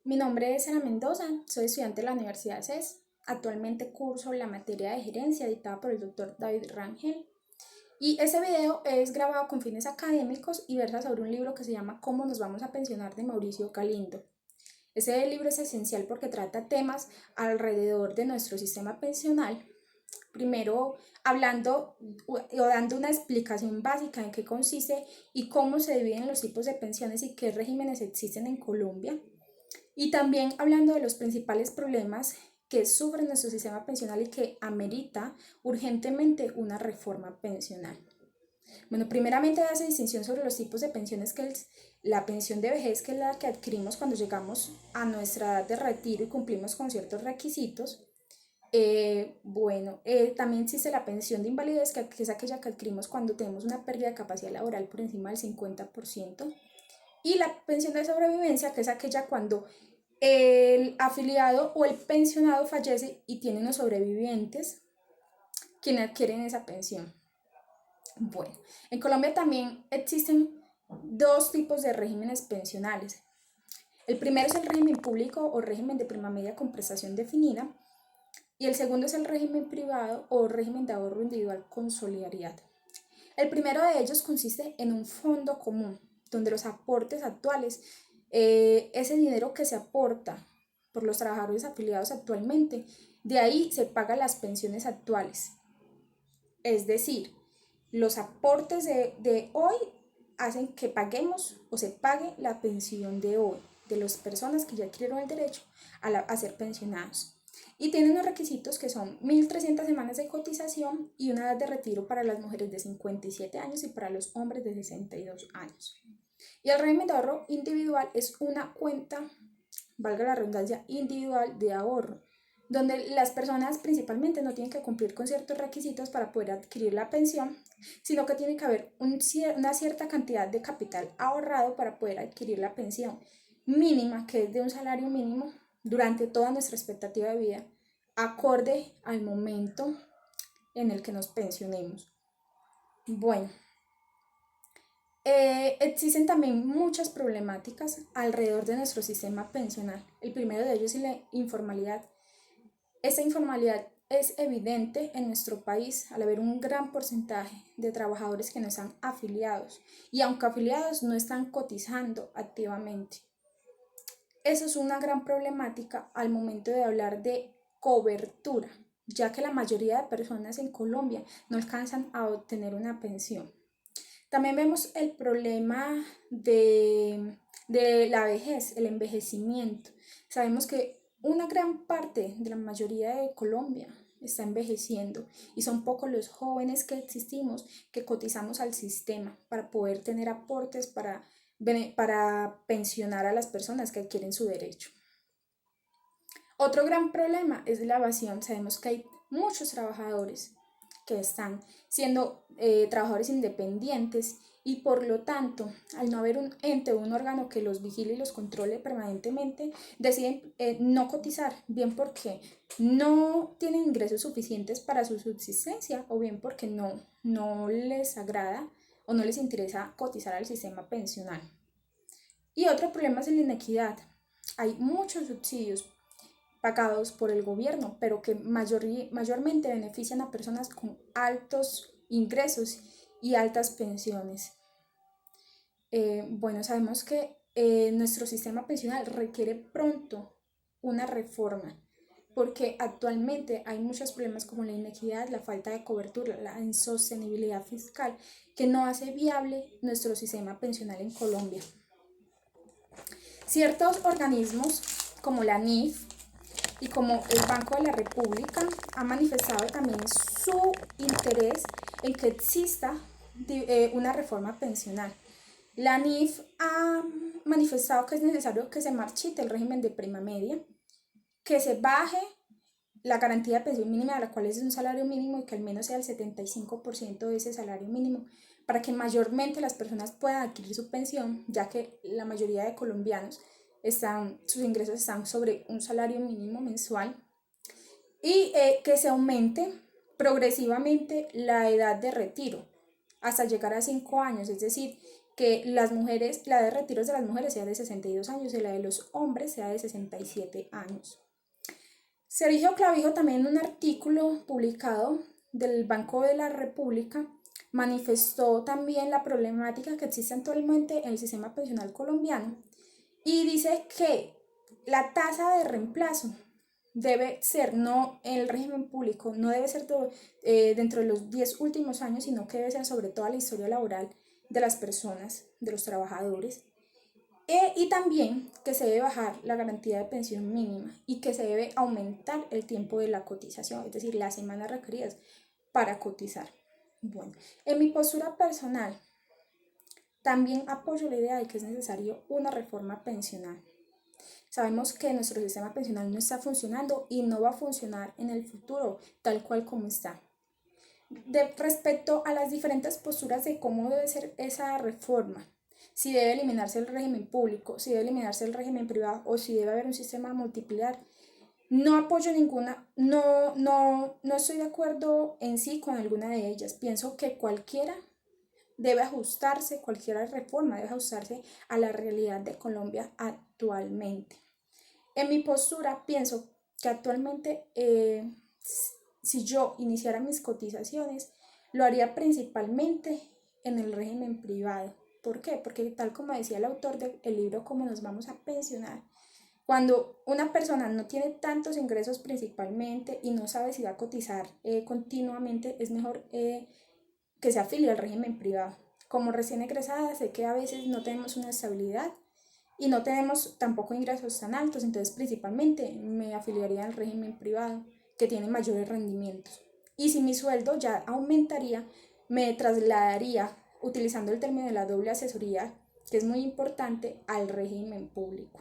Mi nombre es Ana Mendoza, soy estudiante de la Universidad CES. Actualmente curso la materia de gerencia dictada por el doctor David Rangel. Y ese video es grabado con fines académicos y versa sobre un libro que se llama ¿Cómo nos vamos a pensionar?, de Mauricio Galindo. Ese libro es esencial porque trata temas alrededor de nuestro sistema pensional. Primero, hablando o dando una explicación básica en qué consiste y cómo se dividen los tipos de pensiones y qué regímenes existen en Colombia. Y también hablando de los principales problemas que sufre nuestro sistema pensional y que amerita urgentemente una reforma pensional. Bueno, primeramente hace distinción sobre los tipos de pensiones, que es la pensión de vejez, que es la que adquirimos cuando llegamos a nuestra edad de retiro y cumplimos con ciertos requisitos. También existe la pensión de invalidez, que es aquella que adquirimos cuando tenemos una pérdida de capacidad laboral por encima del 50%. Y la pensión de sobrevivencia, que es aquella cuando el afiliado o el pensionado fallece y tiene unos sobrevivientes quienes adquieren esa pensión. Bueno, en Colombia también existen dos tipos de regímenes pensionales. El primero es el régimen público o régimen de prima media con prestación definida, y el segundo es el régimen privado o régimen de ahorro individual con solidaridad. El primero de ellos consiste en un fondo común, donde los aportes actuales, ese dinero que se aporta por los trabajadores afiliados actualmente, de ahí se pagan las pensiones actuales. Es decir, los aportes de hoy hacen que paguemos o se pague la pensión de hoy, de las personas que ya adquirieron el derecho a ser pensionados. Y tienen unos requisitos que son 1.300 semanas de cotización y una edad de retiro para las mujeres de 57 años y para los hombres de 62 años. Y el régimen de ahorro individual es una cuenta, valga la redundancia, individual de ahorro, donde las personas principalmente no tienen que cumplir con ciertos requisitos para poder adquirir la pensión, sino que tiene que haber una cierta cantidad de capital ahorrado para poder adquirir la pensión mínima, que es de un salario mínimo, durante toda nuestra expectativa de vida, acorde al momento en el que nos pensionemos. Bueno, existen también muchas problemáticas alrededor de nuestro sistema pensional. El primero de ellos es la informalidad. Esta informalidad es evidente en nuestro país al haber un gran porcentaje de trabajadores que no están afiliados y aunque afiliados no están cotizando activamente. Eso es una gran problemática al momento de hablar de cobertura, ya que la mayoría de personas en Colombia no alcanzan a obtener una pensión. También vemos el problema de la vejez, el envejecimiento. Sabemos que una gran parte de la mayoría de Colombia está envejeciendo y son pocos los jóvenes que existimos que cotizamos al sistema para poder tener aportes para pensionar a las personas que adquieren su derecho. Otro gran problema es la evasión. Sabemos que hay muchos trabajadores que están siendo trabajadores independientes y por lo tanto, al no haber un ente o un órgano que los vigile y los controle permanentemente, deciden no cotizar, bien porque no tienen ingresos suficientes para su subsistencia o bien porque no les agrada o no les interesa cotizar al sistema pensional. Y otro problema es la inequidad. Hay muchos subsidios pagados por el gobierno, pero que mayormente benefician a personas con altos ingresos y altas pensiones. Sabemos que nuestro sistema pensional requiere pronto una reforma, porque actualmente hay muchos problemas como la inequidad, la falta de cobertura, la insostenibilidad fiscal, que no hace viable nuestro sistema pensional en Colombia. Ciertos organismos como la NIF y como el Banco de la República ha manifestado también su interés en que exista una reforma pensional. La NIF ha manifestado que es necesario que se marchite el régimen de prima media, que se baje la garantía de pensión mínima, de la cual es un salario mínimo, y que al menos sea el 75% de ese salario mínimo, para que mayormente las personas puedan adquirir su pensión, ya que la mayoría de colombianos sus ingresos están sobre un salario mínimo mensual, y que se aumente progresivamente la edad de retiro hasta llegar a 5 años, es decir, que las mujeres, la edad de retiro de las mujeres sea de 62 años y la de los hombres sea de 67 años. Sergio Clavijo, también en un artículo publicado del Banco de la República, manifestó también la problemática que existe actualmente en el sistema pensional colombiano y dice que la tasa de reemplazo debe ser, no en el régimen público, no debe ser dentro de los 10 últimos años, sino que debe ser sobre toda la historia laboral de las personas, de los trabajadores. Y también que se debe bajar la garantía de pensión mínima y que se debe aumentar el tiempo de la cotización, es decir, las semanas requeridas para cotizar. Bueno, en mi postura personal, también apoyo la idea de que es necesario una reforma pensional. Sabemos que nuestro sistema pensional no está funcionando y no va a funcionar en el futuro tal cual como está. Respecto a las diferentes posturas de cómo debe ser esa reforma, si debe eliminarse el régimen público, si debe eliminarse el régimen privado o si debe haber un sistema multipilar, no apoyo ninguna, no estoy de acuerdo en sí con alguna de ellas. Pienso que cualquiera debe ajustarse, cualquier reforma debe ajustarse a la realidad de Colombia actualmente. En mi postura pienso que actualmente si yo iniciara mis cotizaciones, lo haría principalmente en el régimen privado. ¿Por qué? Porque tal como decía el autor del libro Cómo nos vamos a pensionar, cuando una persona no tiene tantos ingresos principalmente y no sabe si va a cotizar continuamente, es mejor que se afilie al régimen privado. Como recién egresada, sé que a veces no tenemos una estabilidad y no tenemos tampoco ingresos tan altos, entonces principalmente me afiliaría al régimen privado que tiene mayores rendimientos. Y si mi sueldo ya aumentaría, me trasladaría, utilizando el término de la doble asesoría, que es muy importante, al régimen público.